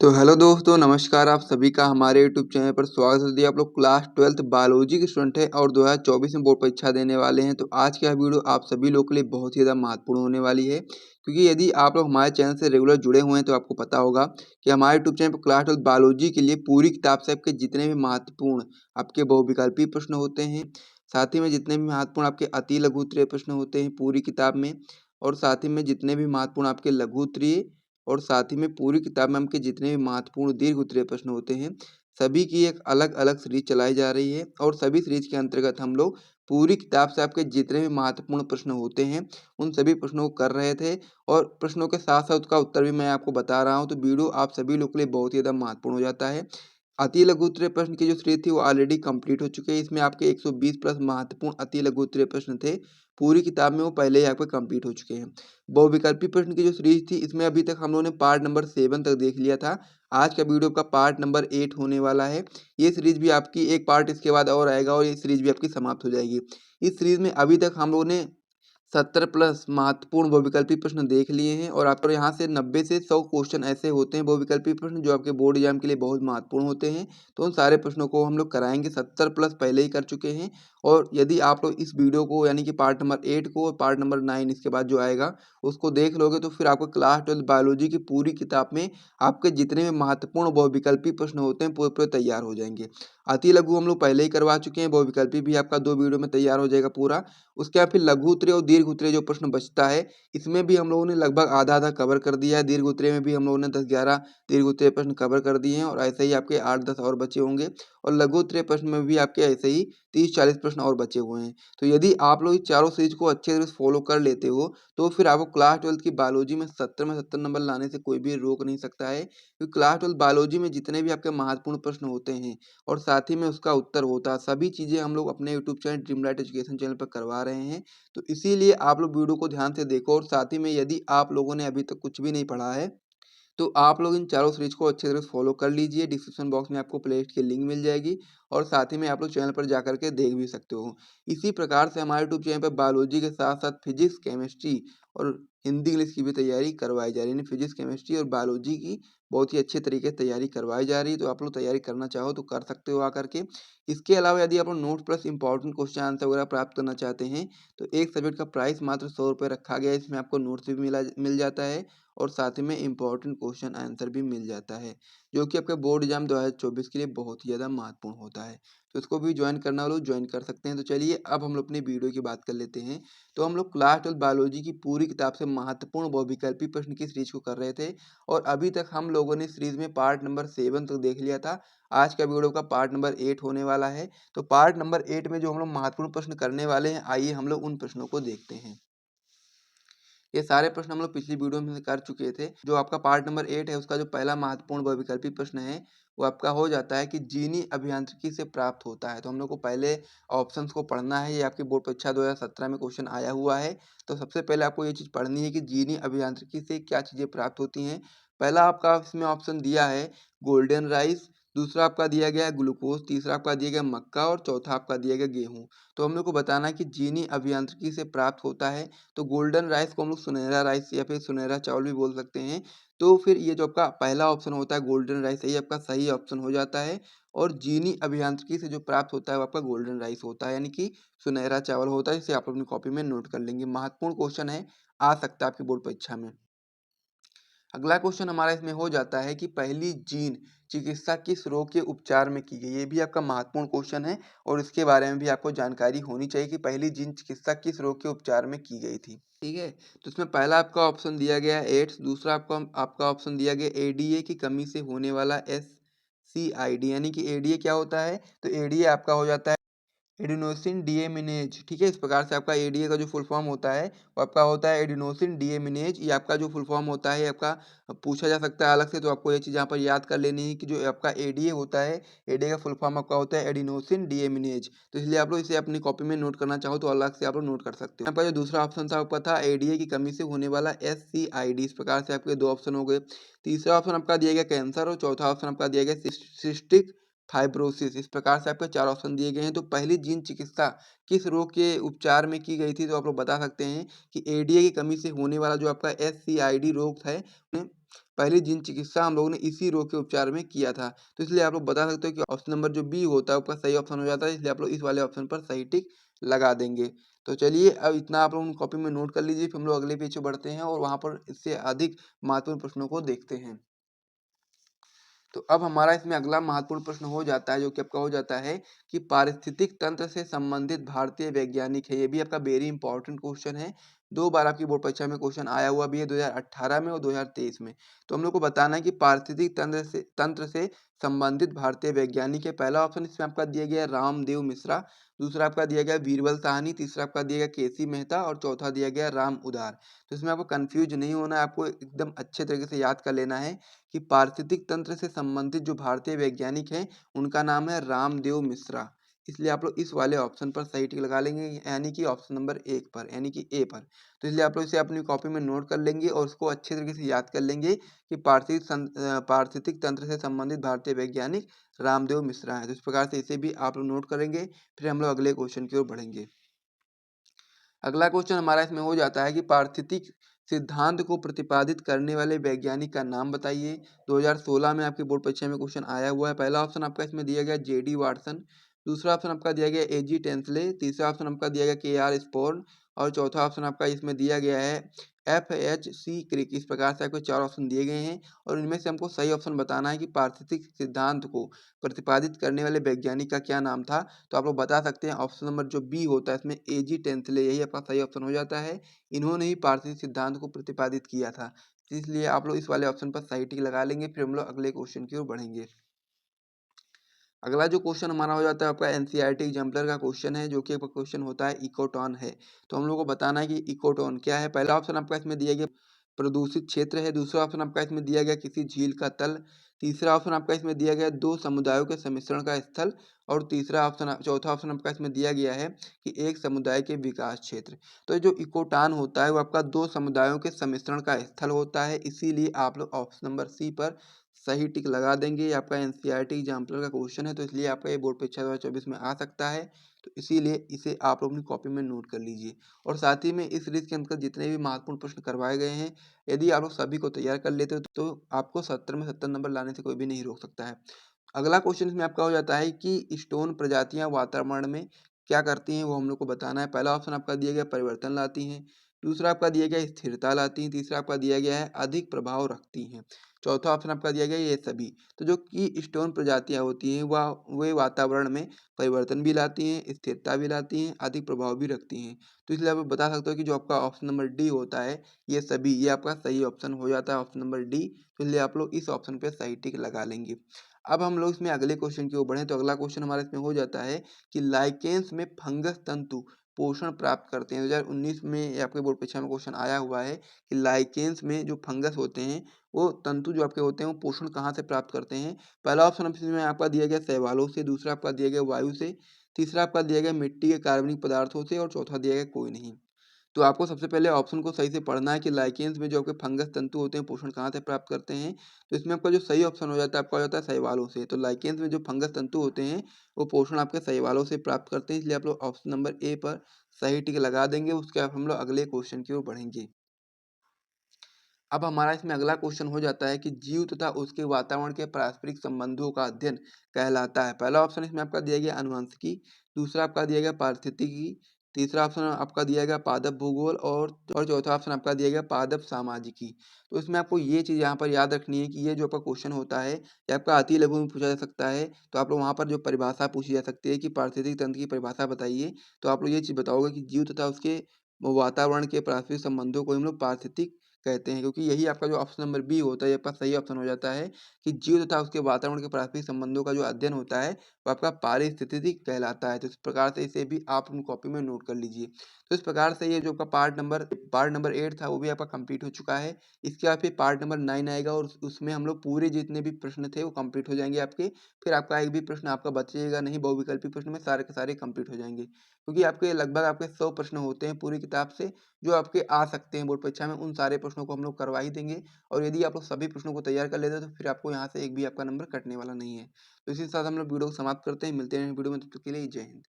तो हेलो दोस्तों, नमस्कार। आप सभी का हमारे यूट्यूब चैनल पर स्वागत है। यदि आप लोग क्लास 12th बायोलॉजी के स्टूडेंट हैं और 2024 में बोर्ड परीक्षा देने वाले हैं, तो आज का वीडियो आप सभी लोगों के लिए बहुत ही ज़्यादा महत्वपूर्ण होने वाली है। क्योंकि यदि आप लोग हमारे चैनल से रेगुलर जुड़े हुए हैं, तो आपको पता होगा कि हमारे यूट्यूब चैनल पर क्लास 12th बायोलॉजी के लिए पूरी किताब से आपके जितने भी महत्वपूर्ण आपके बहुविकल्पी प्रश्न होते हैं, साथ ही में जितने भी महत्वपूर्ण आपके अति लघु उत्तरीय प्रश्न होते हैं पूरी किताब में, और साथ ही में जितने भी महत्वपूर्ण आपके लघु उत्तरीय और साथ ही में पूरी किताब में आपके जितने भी महत्वपूर्ण दीर्घ उत्तरीय प्रश्न होते हैं, सभी की एक अलग-अलग सीरीज चलाई जा रही है। और सभी सीरीज के अंतर्गत हम लोग पूरी किताब से आपके जितने भी महत्वपूर्ण प्रश्न होते हैं, उन सभी प्रश्नों को कर रहे थे। और प्रश्नों के साथ-साथ उसका उत्तर भी मैं आपको बता रहा हूँ, तो वीडियो आप सभी लोग के लिए बहुत ही ज़्यादा महत्वपूर्ण हो जाता है। अति लघु उत्तरीय प्रश्न की जो सीरीज थी वो ऑलरेडी कंप्लीट हो चुकी है। इसमें आपके 120 प्लस महत्वपूर्ण अति लघु उत्तरीय प्रश्न थे। पूरी किताब में वो पहले ही आपके कंप्लीट हो चुके हैं। बहुविकल्पी प्रश्न की जो सीरीज थी, इसमें अभी तक हम लोगों ने पार्ट नंबर 7 तक देख लिया था। आज का वीडियो का पार्ट नंबर 8 होने वाला है। ये सीरीज भी आपकी एक पार्ट इसके बाद और आएगा और ये सीरीज भी आपकी समाप्त हो जाएगी। इस सीरीज में अभी तक हम लोगों ने 70 प्लस महत्वपूर्ण बहुविकल्पी प्रश्न देख लिए हैं, और आपको यहाँ से 90 से 100 क्वेश्चन ऐसे होते हैं बहुविकल्पी प्रश्न जो आपके बोर्ड एग्जाम के लिए बहुत महत्वपूर्ण होते हैं। तो उन सारे प्रश्नों को हम लोग कराएंगे। 70 प्लस पहले ही कर चुके हैं। और यदि आप लोग इस वीडियो को यानी कि पार्ट नंबर 8 को और पार्ट नंबर 9 इसके बाद जो आएगा उसको देख लोगे, तो फिर आपको क्लास 12 बायोलॉजी की पूरी किताब में आपके जितने भी महत्वपूर्ण बहुविकल्पी प्रश्न होते हैं पूरे पूरे तैयार हो जाएंगे। अति लघु हम लोग पहले ही करवा चुके हैं, बहुविकल्पी भी आपका 2 वीडियो में तैयार हो जाएगा पूरा। उसके बाद फिर लघु उत्तरीय और दीर्घ उत्तरीय जो प्रश्न बचता है, इसमें भी हम लोगों ने लगभग आधा-आधा कवर कर दिया है। दीर्घ उत्तरीय में भी हम लोगों ने 10-11 दीर्घ उत्तरीय प्रश्न कवर कर दिए हैं, और ऐसे ही आपके 8-10 और बचे होंगे। और लघु उत्तरीय प्रश्न में भी आपके ऐसे ही 30-40 प्रश्न और बचे हुए हैं। तो यदि आप लोग इस चारों सीरीज को अच्छे से फॉलो कर लेते हो, तो फिर आपको क्लास 12 की बायोलॉजी में 70 में 70 नंबर लाने से कोई भी रोक नहीं सकता है। क्योंकि क्लास 12 बायोलॉजी में जितने भी आपके महत्वपूर्ण प्रश्न होते हैं और साथ ही में उसका उत्तर होता है, सभी चीज़ें हम लोग अपने YouTube channel Dreamlight education channel पर करवा रहे हैं। तो इसीलिए आप लोग वीडियो को ध्यान से देखो, और साथ ही में यदि आप लोगों ने अभी तक कुछ भी नहीं पढ़ा है, तो आप लोग इन चारों सीरीज को अच्छे तरह से फॉलो कर लीजिए। डिस्क्रिप्शन बॉक्स में आपको प्लेलिस्ट की लिंक मिल जाएगी, और साथ ही में आप लोग चैनल पर जाकर के देख भी सकते हो। इसी प्रकार से हमारे यूट्यूब चैनल पर बायोलॉजी के साथ-साथ फिजिक्स, केमिस्ट्री और हिंदी, इंग्लिश की भी तैयारी करवाई जा रही है। यानी फिजिक्स, केमिस्ट्री और बायोलॉजी की बहुत ही अच्छे तरीके से तैयारी करवाई जा रही है। तो आप लोग तैयारी करना चाहो तो कर सकते हो आकर के। इसके अलावा यदि आप लोग note plus important question answer वगैरह प्राप्त करना चाहते हैं, तो एक सब्जेक्ट का प्राइस मात्र ₹100 रखा गया है। इसमें आपको नोट्स भी मिल जाता है, और साथ ही में इम्पोर्टेंट क्वेश्चन आंसर भी मिल जाता है, जो कि आपके बोर्ड एग्जाम 2024 के लिए बहुत ही ज़्यादा महत्वपूर्ण होता है। तो इसको भी ज्वाइन करना हो लोग ज्वाइन कर सकते हैं। तो चलिए अब हम लोग अपनी वीडियो की बात कर लेते हैं। तो हम लोग क्लास 12 बायोलॉजी की पूरी किताब से महत्वपूर्ण बहुविकल्पी प्रश्न की सीरीज को कर रहे थे, और अभी तक हम लोगों ने सीरीज में पार्ट नंबर 7 तक देख लिया था। आज का वीडियो का पार्ट नंबर 8 होने वाला है। तो पार्ट नंबर 8 में जो हम लोग महत्वपूर्ण प्रश्न करने वाले हैं, आइए हम लोग उन प्रश्नों को देखते हैं। ये सारे प्रश्न हम लोग पिछली वीडियो में कर चुके थे। जो आपका पार्ट नंबर 8 है, उसका जो पहला महत्वपूर्ण बहुविकल्पी प्रश्न है, वो आपका हो जाता है कि जीनी अभियांत्रिकी से प्राप्त होता है। तो हम लोग को पहले ऑप्शंस को पढ़ना है। ये आपकी बोर्ड परीक्षा 2017 में क्वेश्चन आया हुआ है। तो सबसे पहले आपको ये चीज़ पढ़नी है कि जीनी अभियांत्रिकी से क्या चीज़ें प्राप्त होती हैं। पहला आपका इसमें ऑप्शन दिया है गोल्डन राइस, दूसरा आपका दिया गया है ग्लूकोज, तीसरा आपका दिया गया मक्का, और चौथा आपका दिया गया गेहूँ। तो हम लोग को बताना है कि जीनी अभियांत्रिकी से प्राप्त होता है। तो गोल्डन राइस को हम लोग सुनहरा राइस या फिर सुनहरा चावल भी बोल सकते हैं। तो फिर ये जो आपका पहला ऑप्शन होता है गोल्डन राइस, ये आपका सही ऑप्शन हो जाता है। और जीनी अभियांत्रिकी से जो प्राप्त होता है वो आपका गोल्डन राइस होता है, यानी कि सुनहरा चावल होता है। इसे आप अपनी कॉपी में नोट कर लेंगे। महत्वपूर्ण क्वेश्चन है, आ सकता है आपकी बोर्ड परीक्षा में। अगला क्वेश्चन हमारा इसमें हो जाता है कि पहली जीन चिकित्सा किस रोग के उपचार में की गई। ये भी आपका महत्वपूर्ण क्वेश्चन है, और इसके बारे में भी आपको जानकारी होनी चाहिए कि पहली जीन चिकित्सा किस रोग के उपचार में की गई थी। ठीक है, तो इसमें पहला आपका ऑप्शन दिया गया है एड्स, दूसरा आपका ऑप्शन दिया गया एडीए की कमी से होने वाला SCID। यानी कि एडीए क्या होता है, तो एडीए आपका हो जाता है एडिनोसिन डीएमिनेज। ठीक है, इस प्रकार से आपका एडीए का जो फुल फॉर्म होता है वो आपका होता है एडिनोसिन डीएमिनेज। ये आपका जो फुल फॉर्म होता है आपका पूछा जा सकता है अलग से, तो आपको ये चीज़ यहाँ पर याद कर लेनी है कि जो आपका एडीए होता है, एडीए का फुल फॉर्म आपका होता है एडिनोसिन डीएमिनेज। तो इसलिए आप लोग इसे अपनी कॉपी में नोट करना चाहो तो अलग से आप लोग नोट कर सकते हो। आपका जो दूसरा ऑप्शन था आपका था एडीए की कमी से होने वाला SCID। इस प्रकार से आपके दो ऑप्शन हो गए। तीसरा ऑप्शन आपका दिया गया कैंसर, और चौथा ऑप्शन आपका दिया गया सिस्टिक फाइब्रोसिस। इस प्रकार से आपके 4 ऑप्शन दिए गए हैं। तो पहली जीन चिकित्सा किस रोग के उपचार में की गई थी, तो आप लोग बता सकते हैं कि एडीए की कमी से होने वाला जो आपका SCID रोग है, पहली जिन चिकित्सा हम लोगों ने इसी रोग के उपचार में किया था। तो इसलिए आप लोग बता सकते हो कि ऑप्शन नंबर जो बी होता है आपका सही ऑप्शन हो जाता है, इसलिए आप लोग इस वाले ऑप्शन पर सही टिक लगा देंगे। तो चलिए अब इतना आप लोग कॉपी में नोट कर लीजिए, फिर हम लोग अगले पेज पे बढ़ते हैं और वहाँ पर इससे अधिक महत्वपूर्ण प्रश्नों को देखते हैं। तो अब हमारा इसमें अगला महत्वपूर्ण प्रश्न हो जाता है, जो कि आपका हो जाता है कि पारिस्थितिक तंत्र से संबंधित भारतीय वैज्ञानिक है। ये भी आपका वेरी इंपॉर्टेंट क्वेश्चन है। 2 बार आपकी बोर्ड परीक्षा में क्वेश्चन आया हुआ भी है, 2018 में और 2023 में। तो हम लोग को बताना है कि पारिस्थितिक तंत्र से संबंधित भारतीय वैज्ञानिक है। पहला ऑप्शन इसमें आपका दिया गया है रामदेव मिश्रा, दूसरा आपका दिया गया है बीरबल साहनी, तीसरा आपका दिया गया केसी मेहता और चौथा दिया गया राम उदार। तो इसमें आपको कंफ्यूज नहीं होना है, आपको एकदम अच्छे तरीके से याद कर लेना है कि पारिस्थितिक तंत्र से संबंधित जो भारतीय वैज्ञानिक हैं उनका नाम है रामदेव मिश्रा। इसलिए आप लोग इस वाले ऑप्शन पर सही टिक लगा लेंगे, यानी कि ऑप्शन नंबर 1 पर, यानी कि ए पर। तो इसलिए आप लोग इसे अपनी कॉपी में नोट कर लेंगे और उसको अच्छे तरीके से याद कर लेंगे कि पारिस्थितिक तंत्र से संबंधित भारतीय वैज्ञानिक रामदेव मिश्रा हैं। तो इस प्रकार से इसे भी आप लोग नोट करेंगे। फिर हम लोग अगले क्वेश्चन की ओर बढ़ेंगे। अगला क्वेश्चन हमारा इसमें हो जाता है कि पारिस्थितिक सिद्धांत को प्रतिपादित करने वाले वैज्ञानिक का नाम बताइए। 2016 में आपकी बोर्ड परीक्षा में क्वेश्चन आया हुआ है। पहला ऑप्शन आपका इसमें दिया गया जेडी वाटसन, दूसरा ऑप्शन आपका दिया गया एजी टेंसले, तीसरा ऑप्शन आपका दिया गया केआर स्पोर्न और चौथा ऑप्शन आपका इसमें दिया गया है एफएचसी क्रिक। इस प्रकार से आपको 4 ऑप्शन दिए गए हैं और इनमें से हमको सही ऑप्शन बताना है कि पारिस्थितिक सिद्धांत को प्रतिपादित करने वाले वैज्ञानिक का क्या नाम था। तो आप लोग बता सकते हैं ऑप्शन नंबर जो बी होता है इसमें एजी टेंथले, यही आपका सही ऑप्शन हो जाता है। इन्होंने ही पारिस्थितिक सिद्धांत को प्रतिपादित किया था। इसलिए आप लोग इस वाले ऑप्शन पर सही टिक लगा लेंगे। फिर हम लोग अगले क्वेश्चन की ओर बढ़ेंगे। अगला जो क्वेश्चन हमारा हो जाता है आपका एनसीईआरटी एग्जाम्पलर का क्वेश्चन है, जो कि आपका क्वेश्चन होता है इकोटॉन है। तो हम लोग को बताना है कि इकोटॉन क्या है। पहला ऑप्शन आपका इसमें दिया गया प्रदूषित क्षेत्र है, दूसरा ऑप्शन आपका इसमें दिया गया किसी झील का तल, तीसरा ऑप्शन आपका इसमें दिया गया 2 समुदायों के सम्मिश्रण का स्थल और चौथा ऑप्शन आपका इसमें दिया गया है कि एक समुदाय के विकास क्षेत्र। तो ये जो इकोटॉन होता है वो आपका 2 समुदायों के सम्मिश्रण का स्थल होता है, इसीलिए आप लोग ऑप्शन नंबर सी पर सही टिक लगा देंगे। ये आपका एनसीईआरटी एग्जाम्पलर का क्वेश्चन है, तो इसलिए आपका ये बोर्ड परीक्षा 2024 में आ सकता है। तो इसीलिए इसे आप लोग अपनी कॉपी में नोट कर लीजिए और साथ ही में इस सीरीज के अंतर्गत जितने भी महत्वपूर्ण प्रश्न करवाए गए हैं, यदि आप लोग सभी को तैयार कर लेते हो तो आपको 70 में 70 नंबर लाने से कोई भी नहीं रोक सकता है। अगला क्वेश्चन इसमें आपका हो जाता है कि स्टोन प्रजातियां वातावरण में क्या करती हैं, वो हम लोग को बताना है। पहला ऑप्शन आपका दिया गया परिवर्तन लाती हैं, दूसरा आपका दिया गया स्थिरता लाती हैं, तीसरा आपका दिया गया है अधिक प्रभाव रखती हैं, चौथा ऑप्शन आपका दिया गया ये सभी। तो जो कि स्टोन प्रजातियां होती हैं वह वे वातावरण में परिवर्तन भी लाती हैं, स्थिरता भी लाती हैं, अधिक प्रभाव भी रखती हैं। तो इसलिए आप बता सकते हो कि जो आपका ऑप्शन नंबर डी होता है ये सभी, ये आपका सही ऑप्शन हो जाता है, ऑप्शन नंबर डी। तो इसलिए आप लोग इस ऑप्शन पे सही टिक लगा लेंगे। अब हम लोग इसमें अगले क्वेश्चन की ओर बढ़े, तो अगला क्वेश्चन हमारा इसमें हो जाता है कि लाइकेंस में फंगस तंतु पोषण प्राप्त करते हैं। 2019 में ये आपके बोर्ड परीक्षा में क्वेश्चन आया हुआ है कि लाइकेंस में जो फंगस होते हैं वो तंतु जो आपके होते हैं वो पोषण कहाँ से प्राप्त करते हैं। पहला ऑप्शन इसमें आपका दिया गया शैवालों से, दूसरा आपका दिया गया वायु से, तीसरा आपका दिया गया मिट्टी के कार्बनिक पदार्थों से और चौथा दिया गया कोई नहीं। तो आपको सबसे पहले ऑप्शन को सही से पढ़ना है कि लाइकेंस में जो आपके फंगस तंतु होते हैं पोषण कहाँ से प्राप्त करते हैं। तो इसमें आपका जो सही ऑप्शन हो जाता है आपका हो जाता है शैवालों से। तो लाइकेंस में जो फंगस तंतु होते हैं वो पोषण आपके शैवालों से प्राप्त करते हैं, इसलिए आप लोग ऑप्शन नंबर ए पर सही टिक लगा देंगे। उसके बाद हम लोग अगले क्वेश्चन की ओर बढ़ेंगे। अब हमारा इसमें अगला क्वेश्चन हो जाता है कि जीव तथा उसके वातावरण के पारस्परिक संबंधों का अध्ययन कहलाता है। पहला ऑप्शन इसमें आपका दिया गया अनुवंशिकी, दूसरा आपका दिया गया पारिस्थितिकी, तीसरा ऑप्शन आपका दिया गया पादप भूगोल और चौथा ऑप्शन आपका दिया गया पादप सामाजिकी। तो इसमें आपको ये चीज़ यहाँ पर याद रखनी है कि ये जो आपका क्वेश्चन होता है ये आपका अति लघु में पूछा जा सकता है। तो आप लोग वहाँ पर जो परिभाषा पूछी जा सकती है कि पारिस्थितिक तंत्र की परिभाषा बताइए, तो आप लोग ये चीज़ बताओगे कि जीव तथा उसके वातावरण के पारस्परिक संबंधों को हम लोग पारिस्थितिक कहते हैं, क्योंकि यही आपका जो ऑप्शन नंबर बी होता है ये आपका सही ऑप्शन हो जाता है कि जीव तथा उसके वातावरण के पारस्परिक संबंधों का जो अध्ययन होता है वो आपका पारिस्थितिक कहलाता है। तो इस प्रकार से इसे भी आप अपनी कॉपी में नोट कर लीजिए। तो इस प्रकार से ये जो आपका पार्ट नंबर 8 था वो भी आपका कंप्लीट हो चुका है। इसके बाद फिर पार्ट नंबर 9 आएगा और उसमें हम लोग पूरे जितने भी प्रश्न थे वो कंप्लीट हो जाएंगे आपके। फिर आपका एक भी प्रश्न आपका बचेगा नहीं, बहुविकल्पी प्रश्न में सारे के सारे कंप्लीट हो जाएंगे, क्योंकि आपके लगभग आपके 100 प्रश्न होते हैं पूरी किताब से जो आपके आ सकते हैं बोर्ड परीक्षा में। उन सारे प्रश्नों को हम लोग करवा ही देंगे और यदि आप लोग सभी प्रश्नों को तैयार कर लेते हैं तो फिर आपको यहाँ से एक भी आपका नंबर कटने वाला नहीं है। तो इसी के साथ हम लोग वीडियो को समाप्त करते हैं, मिलते हैं वीडियो में, तब तक के लिए जय हिंद।